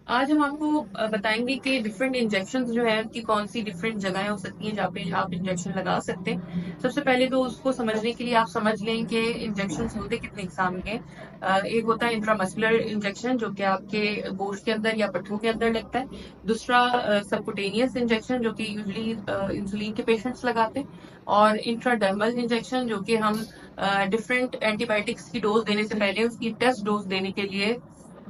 आज हम आपको बताएंगे कि डिफरेंट इंजेक्शन जो है उनकी कौन सी डिफरेंट जगहें हो सकती हैं जहाँ पे आप इंजेक्शन लगा सकते हैं। सबसे पहले तो उसको समझने के लिए आप समझ लें कि इंजेक्शन होते कितने किस्म के एक होता है इंट्रामस्कुलर इंजेक्शन जो कि आपके गोश्त के अंदर या पट्ठों के अंदर लगता है। दूसरा सबकुटेनियस इंजेक्शन जो कि यूजली इंसुलिन के पेशेंट्स लगाते हैं। और इंट्राडर्मल इंजेक्शन जो कि हम डिफरेंट एंटीबायोटिक्स की डोज देने से पहले उसकी टेस्ट डोज देने के लिए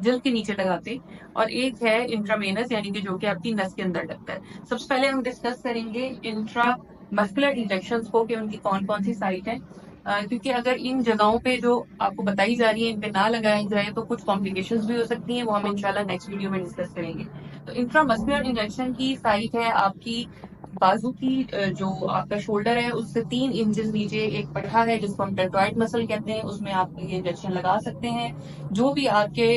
जल्द के नीचे लगाते हैं। और एक है इंट्रावेनस यानी कि जो कि आपकी नस के अंदर लगता है। सबसे पहले हम डिस्कस करेंगे इंट्रा मस्कुलर इंजेक्शन को कि उनकी कौन कौन सी साइट है। क्योंकि अगर इन जगहों पे जो आपको बताई जा रही है इन पे ना लगाया जाए तो कुछ कॉम्प्लिकेशंस भी हो सकती हैं, वो हम इंशाल्लाह नेक्स्ट वीडियो में डिस्कस करेंगे। तो इंट्रामस्कुलर इंजेक्शन की साइट है आपकी बाजू की, जो आपका शोल्डर है उससे 3 इंचेस नीचे एक पट्टा है जिसको हम डेल्टॉइड मसल कहते हैं, उसमें आप ये इंजेक्शन लगा सकते हैं। जो भी आपके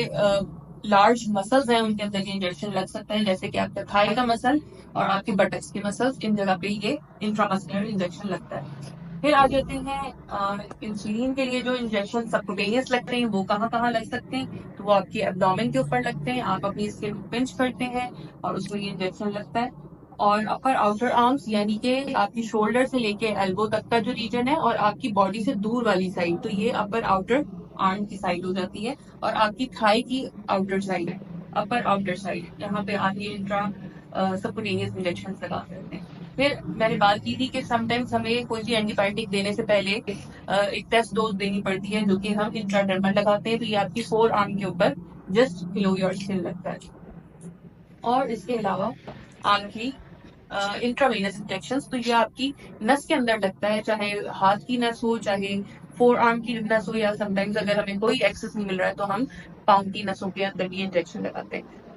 लार्ज मसल्स हैं उनके अंदर ये इंजेक्शन लग सकता है, जैसे कि आपका थाई का मसल और आपके बटक्स के मसल्स, इन जगह पे ये इंट्रामस्कुलर इंजेक्शन लगता है। फिर आ जाते हैं इंसुलिन के लिए जो इंजेक्शन सबकुटेनियस लगते हैं वो कहाँ कहाँ लग सकते हैं। तो वो आपकी एब्डोमेन के ऊपर लगते हैं, आप अपनी स्किन को पिंच करते हैं और उसमें ये इंजेक्शन लगता है। और अपर आउटर आर्म्स यानी कि आपकी शोल्डर से लेके एल्बो तक का जो रीजन है और आपकी बॉडी से दूर वाली साइड, तो ये अपर आउटर आर्म की साइड हो जाती है। और आपकी थाई की आउटर साइड, अपर आउटर साइड, यहाँ पे आप ये इंट्रा सबकुटेनियस इंजेक्शन लगा सकते हैं। फिर मैंने बात की थी कि समटाइम्स हमें कोई भी एंटीबायोटिक देने से पहले एक टेस्ट डोज देनी पड़ती है जो कि हम इंट्राडर्मल लगाते हैं, तो ये आपकी फोर आर्म के ऊपर जस्ट बिलो योर स्किन लगता है। और इसके अलावा आपकी इंट्रावेनस इंजेक्शन, तो ये आपकी नस के अंदर लगता है, चाहे हाथ की नस हो चाहे फोर आर्म की नस हो, या समटाइम्स अगर हमें कोई एक्सेस नहीं मिल रहा है तो हम पाउंड की नसों के अंदर भी इंजेक्शन लगाते हैं।